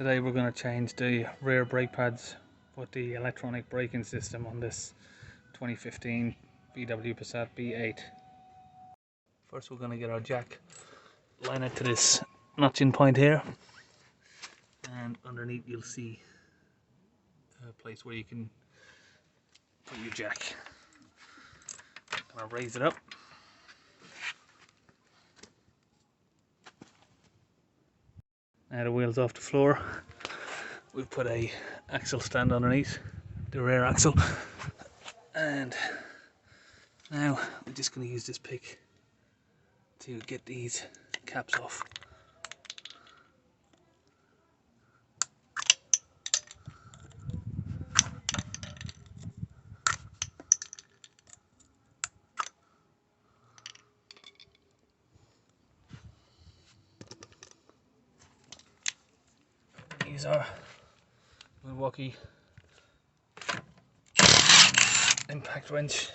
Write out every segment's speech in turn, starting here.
Today we're going to change the rear brake pads with the electronic braking system on this 2015 VW Passat B8. First we're going to get our jack, line it to this notching point here, and underneath you'll see a place where you can put your jack. I'm going to raise it up. Now the wheel's off the floor. We've put a axle stand underneath, the rear axle, and now we're just going to use this pick to get these caps off. These are Milwaukee impact wrench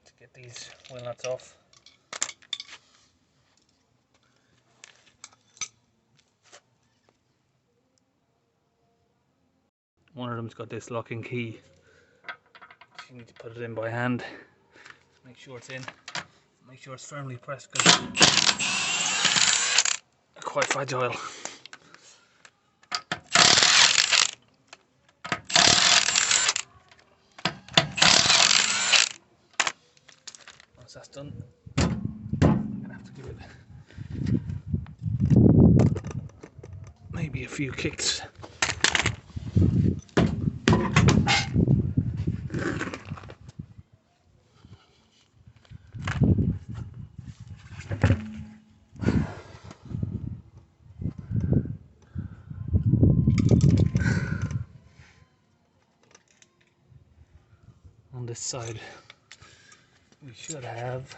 to get these wheel nuts off. One of them's got this locking key. You need to put it in by hand. Make sure it's in. Make sure it's firmly pressed because they're quite fragile. Once that's done, I'm going to have to give it maybe a few kicks. On this side we should have,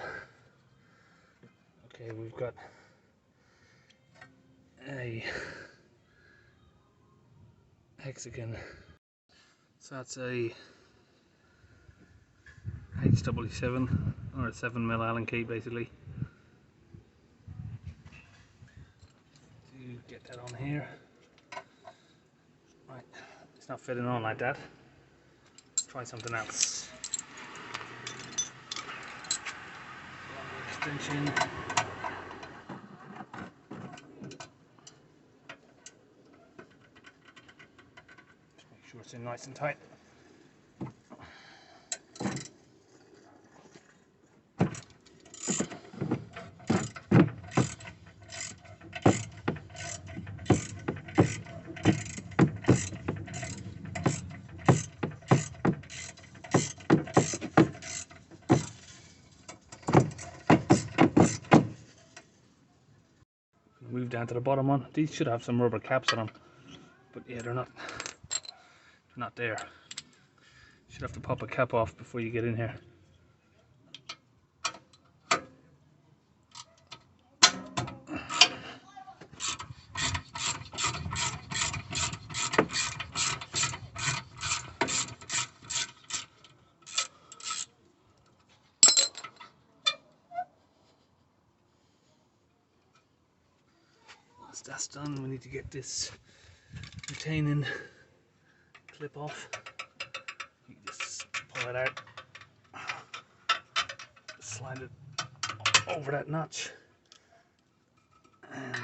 okay, we've got a hexagon, so that's a HW7 or a 7mm Allen key basically. To get that on here, right, it's not fitting on like that. Try something else. Extension. Just make sure it's in nice and tight. Move down to the bottom one. These should have some rubber caps on them, but yeah, they're not there. Should have to pop a cap off before you get in here. Once that's done, we need to get this retaining clip off. You can just pull it out, slide it over that notch, and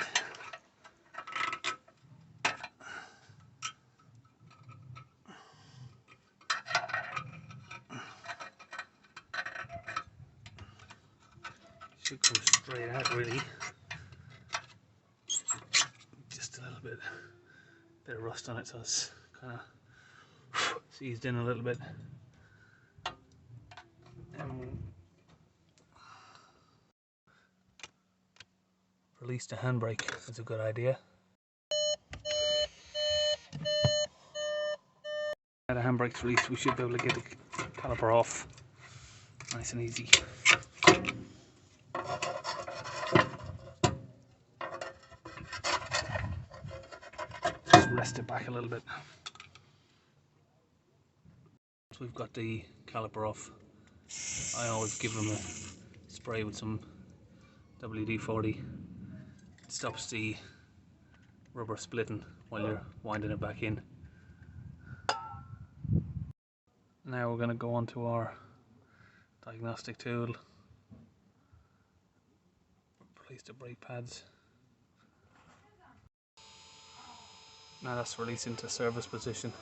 should come straight out really. Just a little bit of rust on it, so it's kind of seized in a little bit. Release the handbrake, that's a good idea. Now the handbrake's released, we should be able to get the caliper off nice and easy. Just rest it back a little bit. So we've got the caliper off. I always give them a spray with some WD-40. It stops the rubber splitting while you're winding it back in. Now we're going to go on to our diagnostic tool, release the brake pads. Now that's released into service position.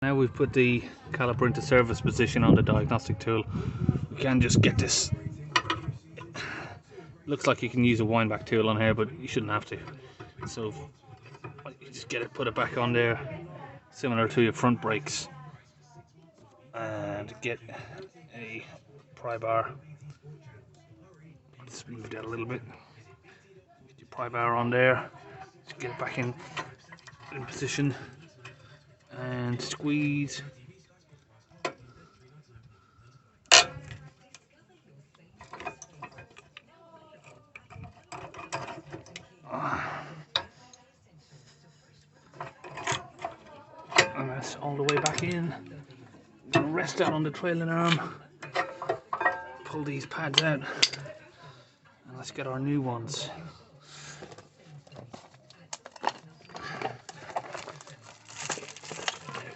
Now we've put the caliper into service position on the diagnostic tool, we can just get this. Looks like you can use a wind back tool on here, but you shouldn't have to. So you just get it, put it back on there, similar to your front brakes, and get a pry bar. Just move that a little bit. Get your pry bar on there. Just get it back in position and squeeze. And that's all the way back in. I'm gonna rest that on the trailing arm. Pull these pads out. And let's get our new ones.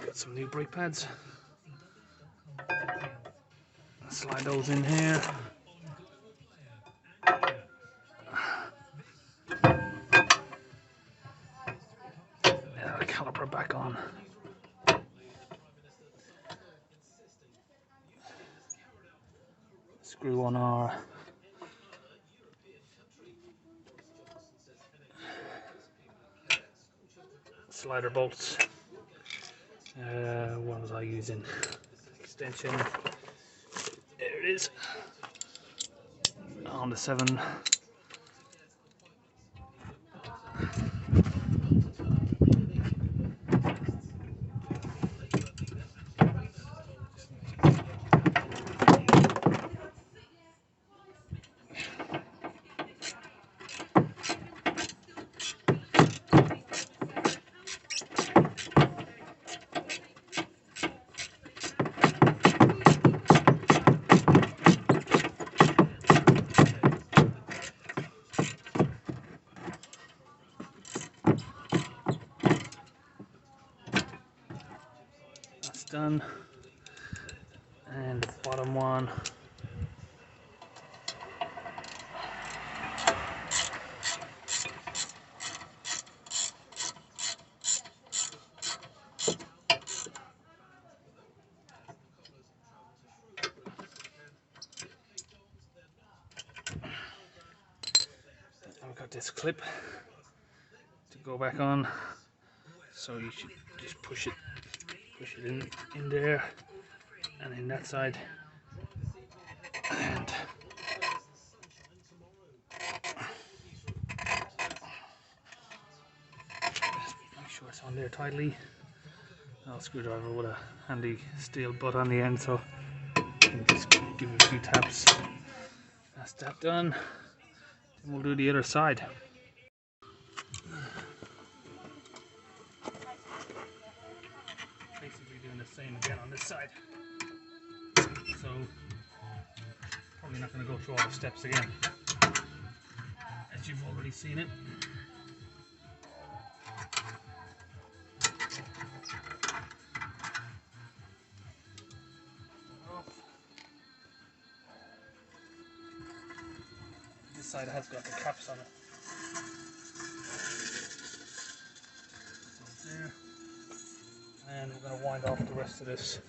Got some new brake pads. Slide those in here. Yeah, the caliper back on. Screw on our slider bolts. What was I using? Extension. There it is. On the 7. Done, and the bottom one. I've got this clip to go back on, so you should just push it in there and in that side, and make sure it's on there tightly. I'll screwdriver with a handy steel butt on the end, so you can just give it a few taps. That's that done. Then we'll do the other side. Basically doing the same again on this side. So probably not going to go through all the steps again, as you've already seen it. This side has got the caps on it. So there. And we're going to wind off the rest of this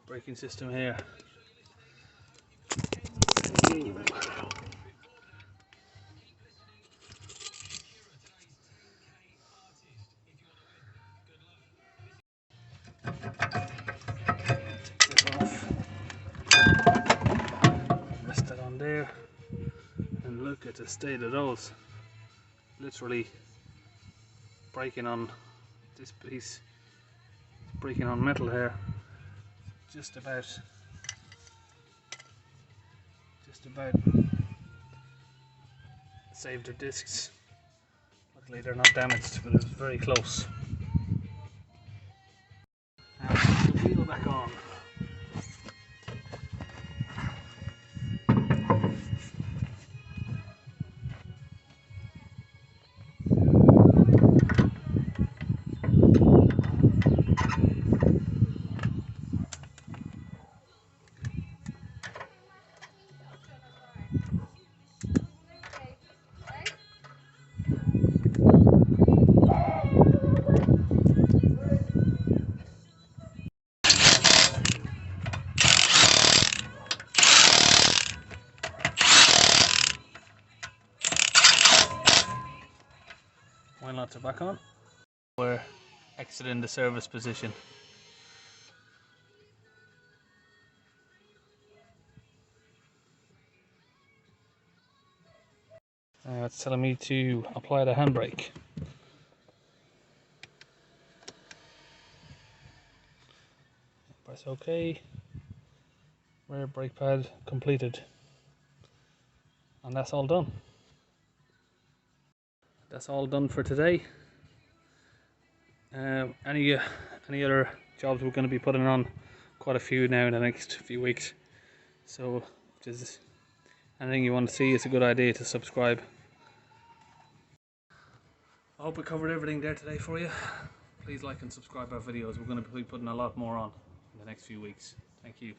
braking system here. Rest that on there, and look at the state of those. Literally braking on this piece, braking on metal here. Just about saved the discs. Luckily they're not damaged, but it's very close. Now put the wheel back on. Why not? Are back on. We're exiting the service position. It's telling me to apply the handbrake. Press OK. Rear brake pad completed. And that's all done. That's all done for today. Any other jobs we're going to be putting on? Quite a few now in the next few weeks. So if there's anything you want to see, it's a good idea to subscribe. I hope we covered everything there today for you. Please like and subscribe our videos. We're going to be putting a lot more on in the next few weeks. Thank you.